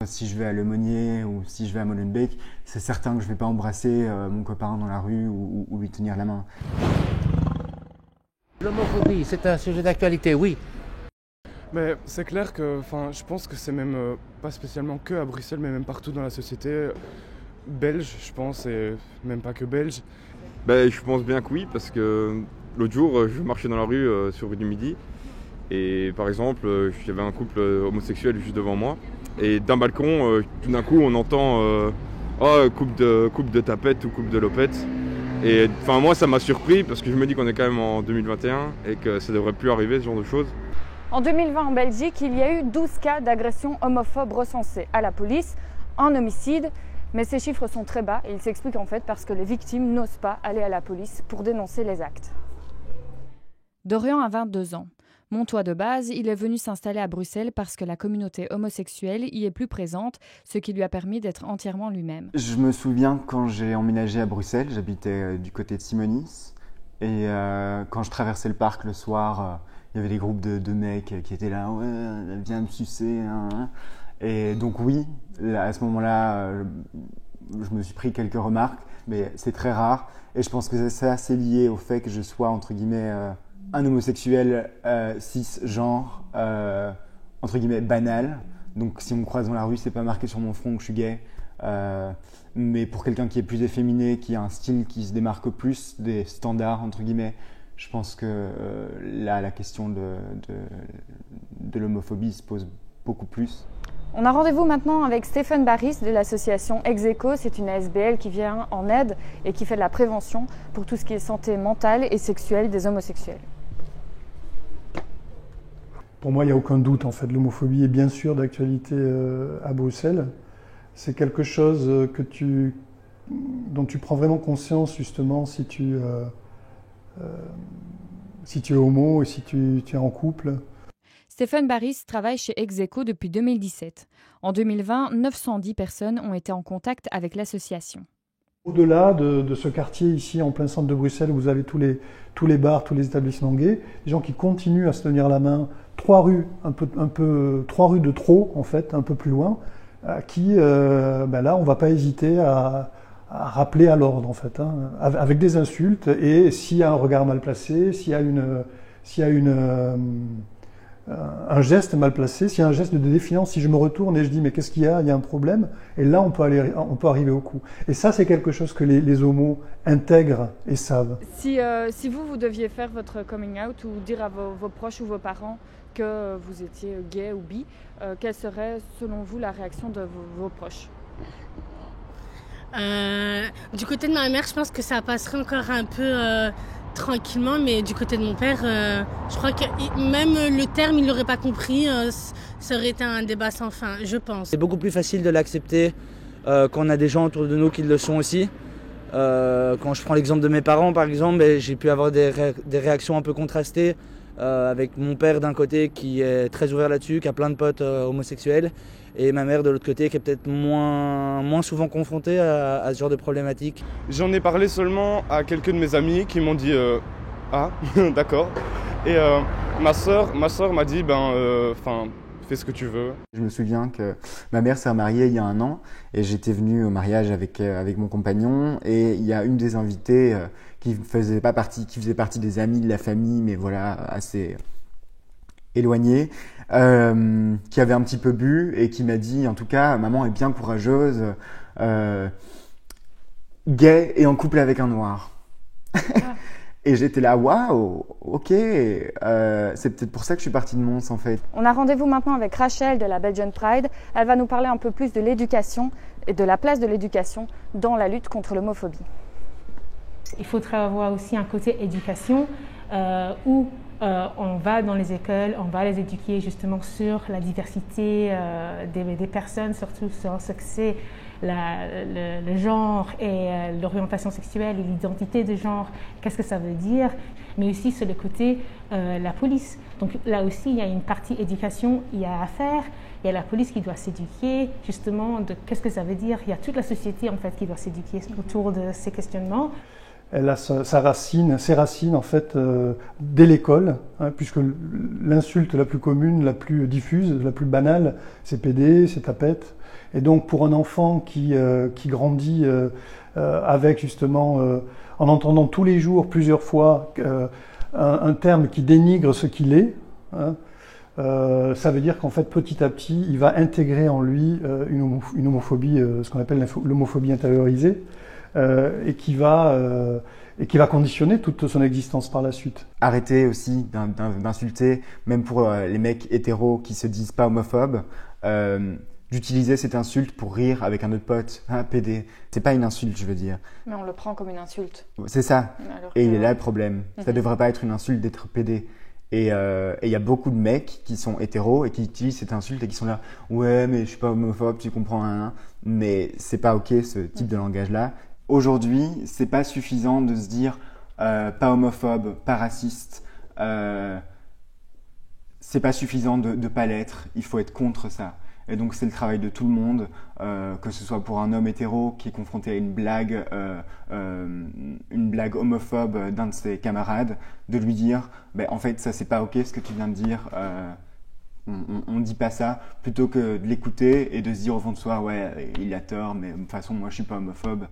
Si je vais à Lemonnier ou si je vais à Molenbeek, c'est certain que je ne vais pas embrasser mon copain dans la rue ou lui tenir la main. L'homophobie, c'est un sujet d'actualité, oui. Mais c'est clair que, je pense que c'est même pas spécialement que à Bruxelles, mais même partout dans la société belge, je pense, et même pas que belge. Je pense bien que oui, parce que l'autre jour, je marchais dans la rue sur rue du Midi, et par exemple, il y avait un couple homosexuel juste devant moi, et d'un balcon, tout d'un coup, on entend coupe de tapette ou coupe de lopette. Et moi, ça m'a surpris, parce que je me dis qu'on est quand même en 2021 et que ça devrait plus arriver, ce genre de choses. En 2020, en Belgique, il y a eu 12 cas d'agression homophobe recensés à la police, un homicide. Mais ces chiffres sont très bas et ils s'expliquent en fait parce que les victimes n'osent pas aller à la police pour dénoncer les actes. Dorian a 22 ans. Montois de base, il est venu s'installer à Bruxelles parce que la communauté homosexuelle y est plus présente, ce qui lui a permis d'être entièrement lui-même. Je me souviens quand j'ai emménagé à Bruxelles, j'habitais du côté de Simonis. Et quand je traversais le parc le soir, il y avait des groupes de mecs qui étaient là, ouais, viens me sucer. Hein. Et donc oui, là, à ce moment-là, je me suis pris quelques remarques, mais c'est très rare. Et je pense que c'est assez lié au fait que je sois, entre guillemets, un homosexuel cisgenre, entre guillemets, banal. Donc si on me croise dans la rue, c'est pas marqué sur mon front que je suis gay. Mais pour quelqu'un qui est plus efféminé, qui a un style qui se démarque plus des standards, entre guillemets, je pense que là, la question de l'homophobie se pose beaucoup plus. On a rendez-vous maintenant avec Stéphane Barris de l'association Execo. C'est une ASBL qui vient en aide et qui fait de la prévention pour tout ce qui est santé mentale et sexuelle des homosexuels. Pour moi, il n'y a aucun doute, en fait. L'homophobie est bien sûr d'actualité à Bruxelles. C'est quelque chose dont tu prends vraiment conscience, justement, si tu es homo et si tu es en couple. Stéphane Barris travaille chez Execo depuis 2017. En 2020, 910 personnes ont été en contact avec l'association. Au-delà de ce quartier ici, en plein centre de Bruxelles, où vous avez tous les bars, tous les établissements gays, des gens qui continuent à se tenir la main, trois rues de trop, en fait, un peu plus loin, là, on ne va pas hésiter à rappeler à l'ordre, en fait, hein, avec des insultes, et s'il y a un regard mal placé, s'il y a un geste mal placé, s'il y a un geste de défiance, si je me retourne et je dis mais qu'est-ce qu'il y a un problème, et là on peut arriver au coup. Et ça c'est quelque chose que les homos intègrent et savent. Si vous deviez faire votre coming out ou dire à vos proches ou vos parents que vous étiez gay ou bi, quelle serait selon vous la réaction de vos proches ? Du côté de ma mère, je pense que ça passerait encore un peu tranquillement, mais du côté de mon père, je crois que même le terme, il l'aurait pas compris, ça aurait été un débat sans fin, je pense. C'est beaucoup plus facile de l'accepter quand on a des gens autour de nous qui le sont aussi. Quand je prends l'exemple de mes parents, par exemple, j'ai pu avoir des réactions un peu contrastées avec mon père d'un côté qui est très ouvert là-dessus, qui a plein de potes homosexuels, et ma mère de l'autre côté qui est peut-être moins souvent confrontée à ce genre de problématiques. J'en ai parlé seulement à quelques de mes amis qui m'ont dit ah, d'accord. Et ma sœur m'a dit fais ce que tu veux. Je me souviens que ma mère s'est remariée il y a 1 an et j'étais venu au mariage avec mon compagnon, et il y a une des invitées qui faisait partie des amis de la famille, mais voilà, assez éloignée, qui avait un petit peu bu et qui m'a dit, en tout cas, maman est bien courageuse, gay et en couple avec un noir. Et j'étais là, waouh, ok, c'est peut-être pour ça que je suis partie de Mons en fait. On a rendez-vous maintenant avec Rachel de la Belgian Pride. Elle va nous parler un peu plus de l'éducation et de la place de l'éducation dans la lutte contre l'homophobie. Il faudra avoir aussi un côté éducation où on va dans les écoles, on va les éduquer justement sur la diversité des personnes, surtout sur ce que c'est le genre et l'orientation sexuelle et l'identité de genre, qu'est-ce que ça veut dire, mais aussi sur le côté la police. Donc là aussi, il y a une partie éducation, il y a à faire. Il y a la police qui doit s'éduquer justement de qu'est-ce que ça veut dire. Il y a toute la société en fait qui doit s'éduquer autour de ces questionnements. elle a ses racines en fait dès l'école, hein, puisque l'insulte la plus commune, la plus diffuse, la plus banale, c'est PD, c'est tapette. Et donc pour un enfant qui grandit avec justement, en entendant tous les jours, plusieurs fois, un terme qui dénigre ce qu'il est, hein, ça veut dire qu'en fait petit à petit, il va intégrer en lui une homophobie, ce qu'on appelle l'homophobie intériorisée, et qui va conditionner toute son existence par la suite. Arrêter aussi d'insulter, même pour les mecs hétéros qui se disent pas homophobes, d'utiliser cette insulte pour rire avec un autre pote, PD. C'est pas une insulte, je veux dire. Mais on le prend comme une insulte. C'est ça. Et il est là le problème. Ça devrait pas être une insulte d'être PD. Et il y a beaucoup de mecs qui sont hétéros et qui utilisent cette insulte et qui sont là, ouais, mais je suis pas homophobe, tu comprends rien. Mais c'est pas ok ce type de langage-là. Aujourd'hui, c'est pas suffisant de se dire pas homophobe, pas raciste. C'est pas suffisant de pas l'être. Il faut être contre ça. Et donc c'est le travail de tout le monde, que ce soit pour un homme hétéro qui est confronté à une blague homophobe d'un de ses camarades, de lui dire en fait ça c'est pas ok ce que tu viens de dire, on dit pas ça, plutôt que de l'écouter et de se dire au fond de soi ouais il a tort mais de toute façon moi je suis pas homophobe.